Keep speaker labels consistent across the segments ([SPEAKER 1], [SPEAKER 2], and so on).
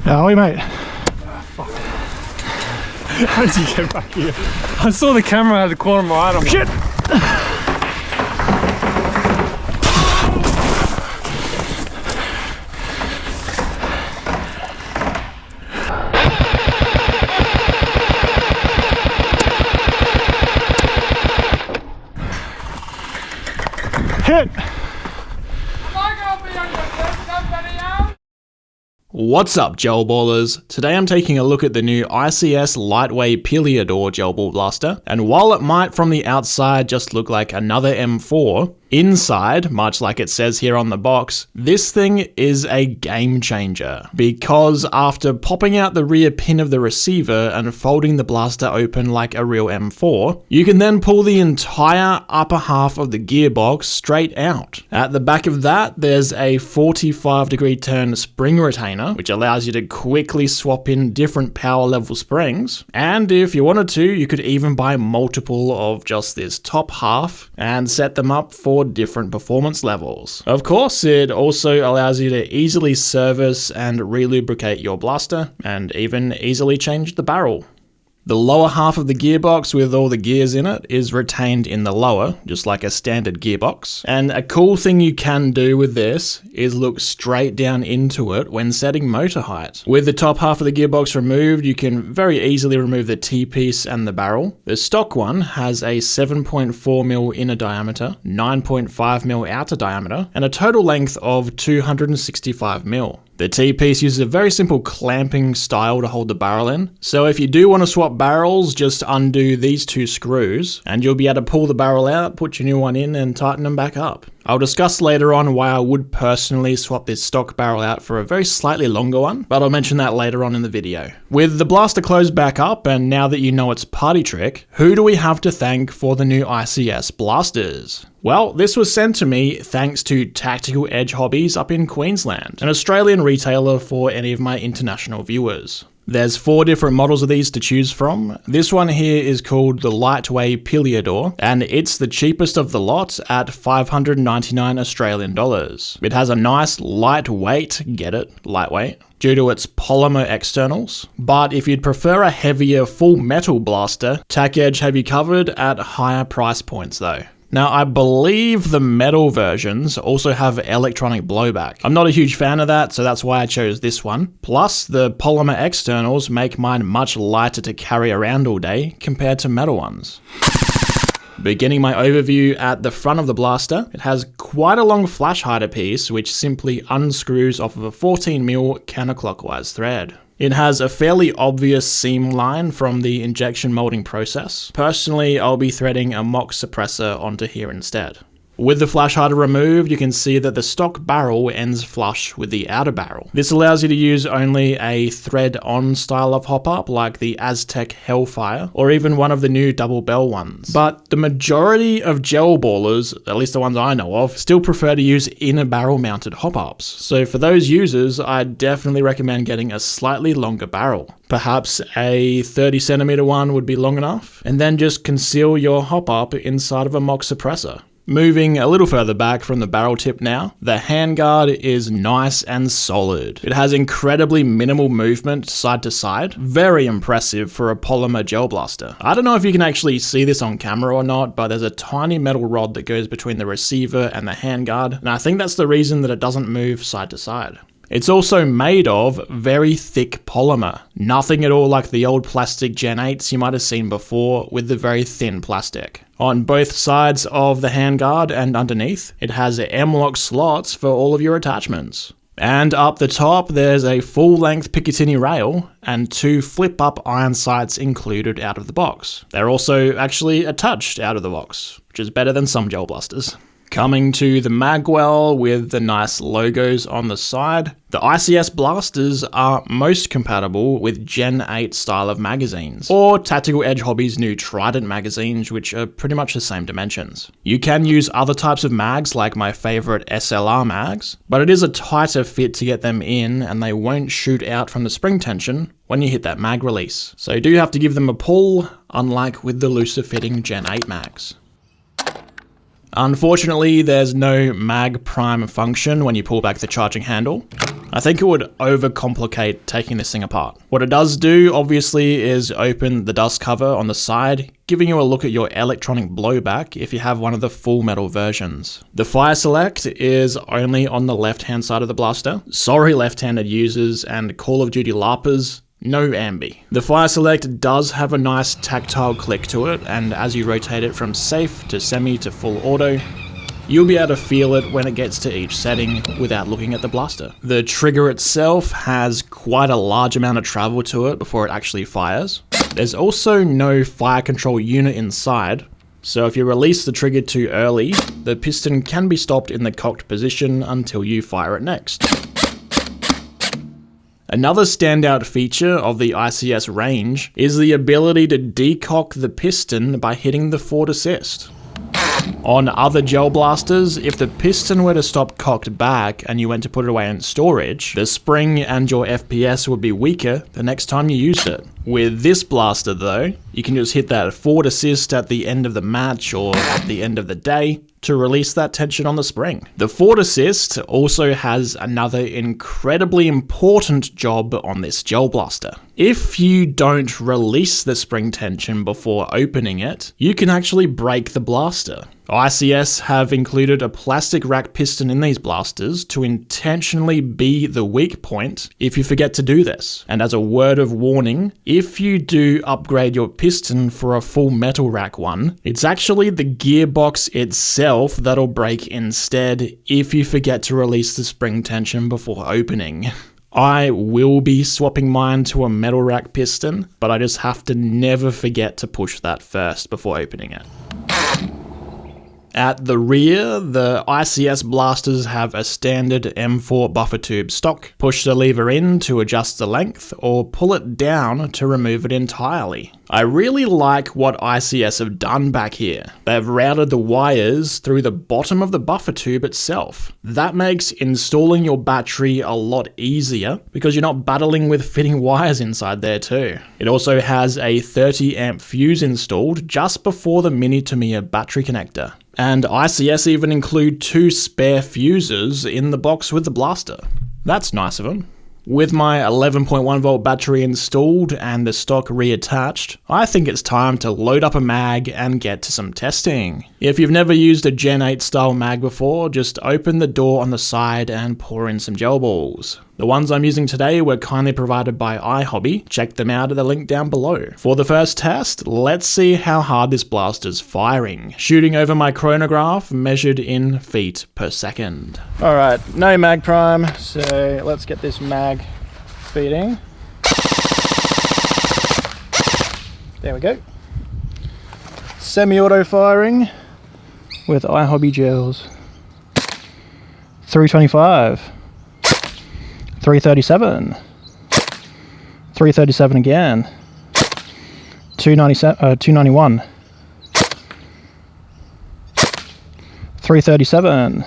[SPEAKER 1] How are we, mate?
[SPEAKER 2] How did you get back here? I saw the camera out of the corner of my eye.
[SPEAKER 1] Shit! Hit!
[SPEAKER 3] What's up, gel ballers? Today I'm taking a look at the new ICS Lightway Peleador gel ball blaster, and while it might from the outside just look like another M4, inside, much like it says here on the box, this thing is a game changer. Because after popping out the rear pin of the receiver and folding the blaster open like a real M4, you can then pull the entire upper half of the gearbox straight out. At the back of that, there's a 45-degree turn spring retainer, which allows you to quickly swap in different power level springs. And if you wanted to, you could even buy multiple of just this top half and set them up for different performance levels. Of course, it also allows you to easily service and re-lubricate your blaster, and even easily change the barrel. The lower half of the gearbox with all the gears in it is retained in the lower, just like a standard gearbox. And a cool thing you can do with this is look straight down into it when setting motor height. With the top half of the gearbox removed, you can very easily remove the T-piece and the barrel. The stock one has a 7.4mm inner diameter, 9.5mm outer diameter, and a total length of 265mm. The T-piece uses a very simple clamping style to hold the barrel in, so if you do want to swap barrels, just undo these two screws, and you'll be able to pull the barrel out, put your new one in, and tighten them back up. I'll discuss later on why I would personally swap this stock barrel out for a very slightly longer one, but I'll mention that later on in the video. With the blaster closed back up, and now that you know its party trick, who do we have to thank for the new ICS blasters? Well, this was sent to me thanks to Tactical Edge Hobbies up in Queensland, an Australian retailer for any of my international viewers. There's 4 different models of these to choose from. This one here is called the Lightway Peleador, and it's the cheapest of the lot at 599 Australian dollars. It has a nice lightweight, get it, lightweight, due to its polymer externals. But if you'd prefer a heavier full metal blaster, Tac Edge have you covered at higher price points though. Now, I believe the metal versions also have electronic blowback. I'm not a huge fan of that, so that's why I chose this one. Plus, the polymer externals make mine much lighter to carry around all day compared to metal ones. Beginning my overview at the front of the blaster, it has quite a long flash hider piece which simply unscrews off of a 14mm counterclockwise thread. It has a fairly obvious seam line from the injection molding process. Personally, I'll be threading a mock suppressor onto here instead. With the flash hider removed, you can see that the stock barrel ends flush with the outer barrel. This allows you to use only a thread-on style of hop-up like the Aztec Hellfire, or even one of the new double bell ones. But the majority of gel ballers, at least the ones I know of, still prefer to use inner barrel mounted hop-ups. So for those users, I definitely recommend getting a slightly longer barrel. Perhaps a 30cm one would be long enough, and then just conceal your hop-up inside of a mock suppressor. Moving a little further back from the barrel tip now, the handguard is nice and solid. It has incredibly minimal movement side to side, very impressive for a polymer gel blaster. I don't know if you can actually see this on camera or not, but there's a tiny metal rod that goes between the receiver and the handguard, and I think that's the reason that it doesn't move side to side. It's also made of very thick polymer, nothing at all like the old plastic Gen 8s you might have seen before with the very thin plastic. On both sides of the handguard and underneath, it has M-lock slots for all of your attachments. And up the top, there's a full-length Picatinny rail and 2 flip-up iron sights included out of the box. They're also actually attached out of the box, which is better than some gel blasters. Coming to the magwell with the nice logos on the side, the ICS blasters are most compatible with Gen 8 style of magazines, or Tactical Edge Hobbies' new Trident magazines, which are pretty much the same dimensions. You can use other types of mags like my favorite SLR mags, but it is a tighter fit to get them in and they won't shoot out from the spring tension when you hit that mag release. So you do have to give them a pull, unlike with the looser fitting Gen 8 mags. Unfortunately, there's no mag prime function when you pull back the charging handle. I think it would overcomplicate taking this thing apart. What it does do, obviously, is open the dust cover on the side, giving you a look at your electronic blowback if you have one of the full metal versions. The fire select is only on the left-hand side of the blaster. Sorry left-handed users and Call of Duty LARPers, no ambi. The fire select does have a nice tactile click to it, and as you rotate it from safe to semi to full auto, you'll be able to feel it when it gets to each setting without looking at the blaster. The trigger itself has quite a large amount of travel to it before it actually fires. There's also no fire control unit inside, so if you release the trigger too early, the piston can be stopped in the cocked position until you fire it next. Another standout feature of the ICS range is the ability to decock the piston by hitting the forward assist. On other gel blasters, if the piston were to stop cocked back and you went to put it away in storage, the spring and your FPS would be weaker the next time you used it. With this blaster though, you can just hit that forward assist at the end of the match or at the end of the day to release that tension on the spring. The forward assist also has another incredibly important job on this gel blaster. If you don't release the spring tension before opening it, you can actually break the blaster. ICS have included a plastic rack piston in these blasters to intentionally be the weak point if you forget to do this. And as a word of warning, if you do upgrade your piston for a full metal rack one, it's actually the gearbox itself that'll break instead if you forget to release the spring tension before opening. I will be swapping mine to a metal rack piston, but I just have to never forget to push that first before opening it. At the rear, the ICS blasters have a standard M4 buffer tube stock. Push the lever in to adjust the length, or pull it down to remove it entirely. I really like what ICS have done back here. They've routed the wires through the bottom of the buffer tube itself. That makes installing your battery a lot easier because you're not battling with fitting wires inside there too. It also has a 30 amp fuse installed just before the mini Tamiya battery connector. And ICS even include 2 spare fuses in the box with the blaster. That's nice of them. With my 11.1 volt battery installed and the stock reattached, I think it's time to load up a mag and get to some testing. If you've never used a Gen 8 style mag before, just open the door on the side and pour in some gel balls. The ones I'm using today were kindly provided by iHobby. Check them out at the link down below. For the first test, let's see how hard this blaster's firing. Shooting over my chronograph measured in feet per second. Alright, no mag prime, so let's get this mag feeding. There we go. Semi-auto firing with iHobby gels. 325. 337, 337 again, 291, 337,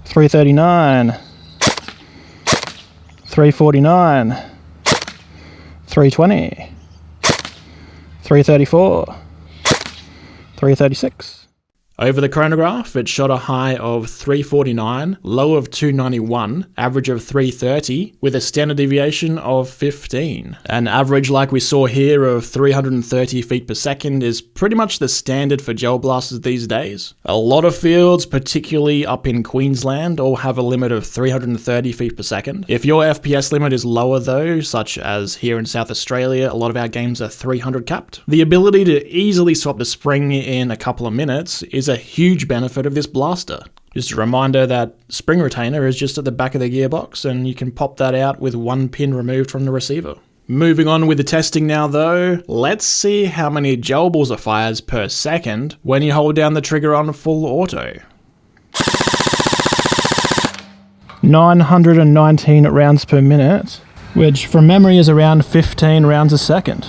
[SPEAKER 3] 339, 349, 320, 334, 336. Over the chronograph, it shot a high of 349, low of 291, average of 330, with a standard deviation of 15. An average like we saw here of 330 feet per second is pretty much the standard for gel blasters these days. A lot of fields, particularly up in Queensland, all have a limit of 330 feet per second. If your FPS limit is lower though, such as here in South Australia, a lot of our games are 300 capped. The ability to easily swap the spring in a couple of minutes is a huge benefit of this blaster. Just a reminder that spring retainer is just at the back of the gearbox and you can pop that out with one pin removed from the receiver. Moving on with the testing now though, let's see how many gel balls it fires per second when you hold down the trigger on full auto. 919 rounds per minute, which from memory is around 15 rounds a second.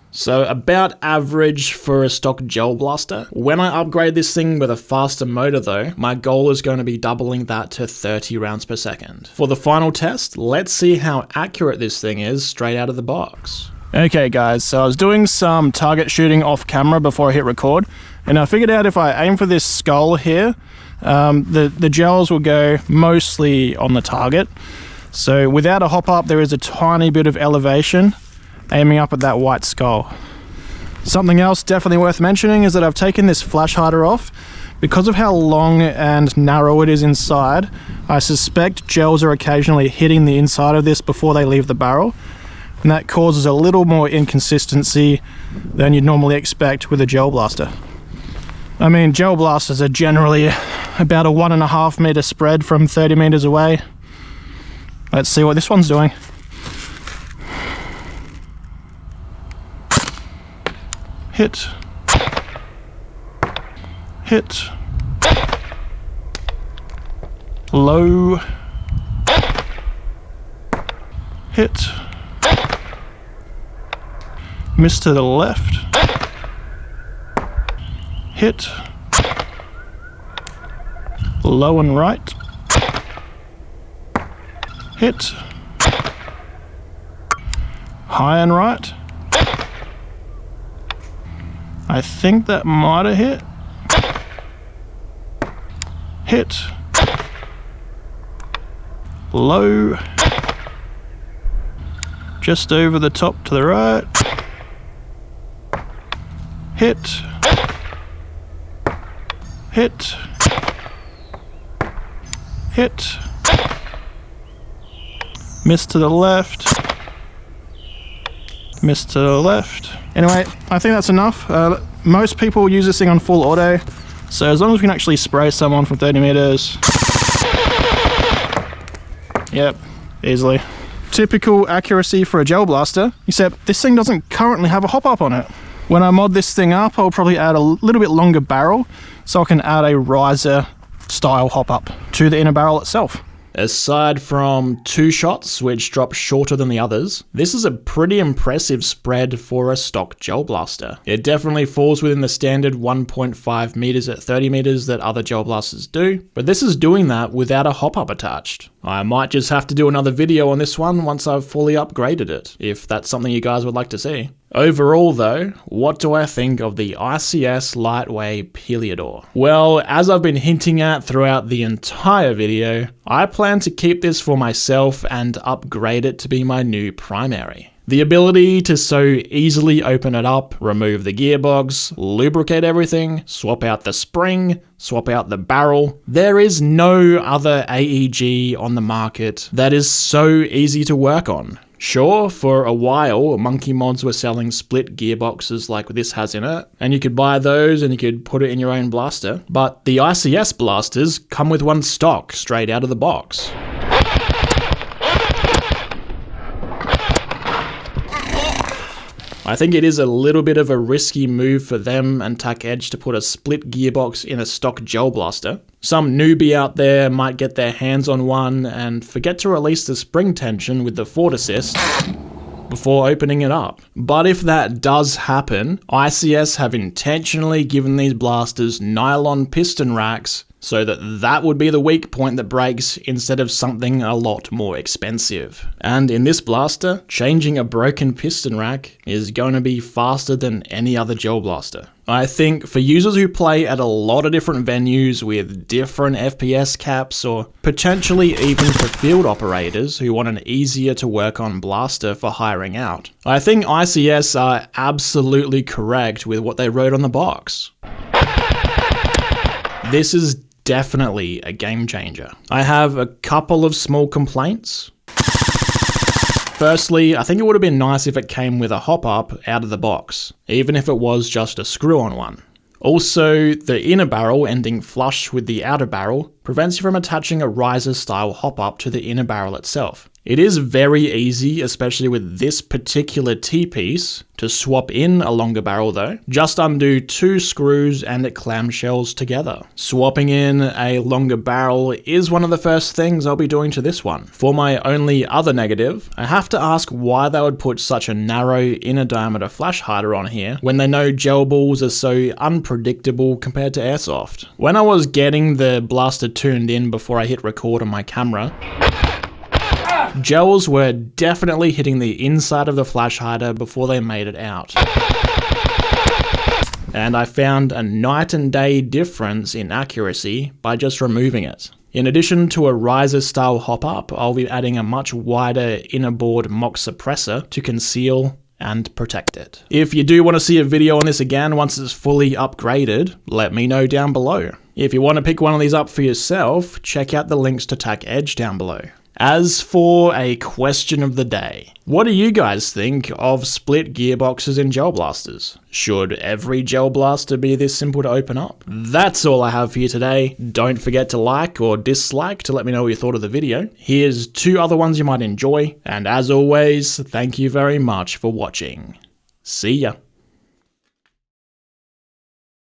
[SPEAKER 3] So about average for a stock gel blaster. When I upgrade this thing with a faster motor though, my goal is going to be doubling that to 30 rounds per second. For the final test, let's see how accurate this thing is straight out of the box. Okay guys, so I was doing some target shooting off camera before I hit record,
[SPEAKER 1] And I figured out if I aim for this skull here, the gels will go mostly on the target. So without a hop up, there is a tiny bit of elevation aiming up at that white skull. Something else definitely worth mentioning is that I've taken this flash hider off. Because of how long and narrow it is inside, I suspect gels are occasionally hitting the inside of this before they leave the barrel, and that causes a little more inconsistency than you'd normally expect with a gel blaster. I mean, gel blasters are generally about a 1.5 meter spread from 30 meters away. Let's see what this one's doing. Hit. Hit. Low. Hit. Miss to the left. Hit. Low and right. Hit. High and right. I think that might have hit. Hit. Low. Just over the top to the right. Hit. Hit. Hit. Miss to the left. Miss to the left. Anyway, I think that's enough. Most people use this thing on full auto, so as long as we can actually spray someone from 30 meters. Yep, easily. Typical accuracy for a gel blaster, except this thing doesn't currently have a hop up on it. When I mod this thing up, I'll probably add a little bit longer barrel so I can add a riser style hop up to the inner barrel itself.
[SPEAKER 3] Aside from 2 shots, which drop shorter than the others, this is a pretty impressive spread for a stock gel blaster. It definitely falls within the standard 1.5 meters at 30 meters that other gel blasters do, but this is doing that without a hop-up attached. I might just have to do another video on this one once I've fully upgraded it, if that's something you guys would like to see. Overall though, what do I think of the ICS Lightway Peleador? Well, as I've been hinting at throughout the entire video, I plan to keep this for myself and upgrade it to be my new primary. The ability to so easily open it up, remove the gearbox, lubricate everything, swap out the spring, swap out the barrel. There is no other AEG on the market that is so easy to work on. Sure, for a while, Monkey Mods were selling split gearboxes like this has in it, and you could buy those and you could put it in your own blaster, but the ICS blasters come with one stock straight out of the box. I think it is a little bit of a risky move for them and Tactical Edge to put a split gearbox in a stock gel blaster. Some newbie out there might get their hands on one and forget to release the spring tension with the forward assist before opening it up. But if that does happen, ICS have intentionally given these blasters nylon piston racks so that would be the weak point that breaks instead of something a lot more expensive. And in this blaster, changing a broken piston rack is going to be faster than any other gel blaster. I think for users who play at a lot of different venues with different FPS caps, or potentially even for field operators who want an easier to work on blaster for hiring out, I think ICS are absolutely correct with what they wrote on the box. This is definitely a game changer. I have a couple of small complaints. Firstly, I think it would have been nice if it came with a hop-up out of the box, even if it was just a screw-on one. Also, the inner barrel ending flush with the outer barrel prevents you from attaching a riser-style hop-up to the inner barrel itself. It is very easy, especially with this particular T-piece, to swap in a longer barrel though. Just undo 2 screws and it clamshells together. Swapping in a longer barrel is one of the first things I'll be doing to this one. For my only other negative, I have to ask why they would put such a narrow inner diameter flash hider on here when they know gel balls are so unpredictable compared to airsoft. When I was getting the blaster tuned in before I hit record on my camera, gels were definitely hitting the inside of the flash hider before they made it out. and I found a night and day difference in accuracy by just removing it. In addition to a riser style hop-up, I'll be adding a much wider inner board mock suppressor to conceal and protect it. If you do want to see a video on this again once it's fully upgraded, let me know down below. If you want to pick one of these up for yourself, check out the links to Tactical Edge down below. As for a question of the day, what do you guys think of split gearboxes in gel blasters? Should every gel blaster be this simple to open up? That's all I have for you today. Don't forget to like or dislike to let me know what you thought of the video. Here's 2 other ones you might enjoy, and as always, thank you very much for watching. See ya.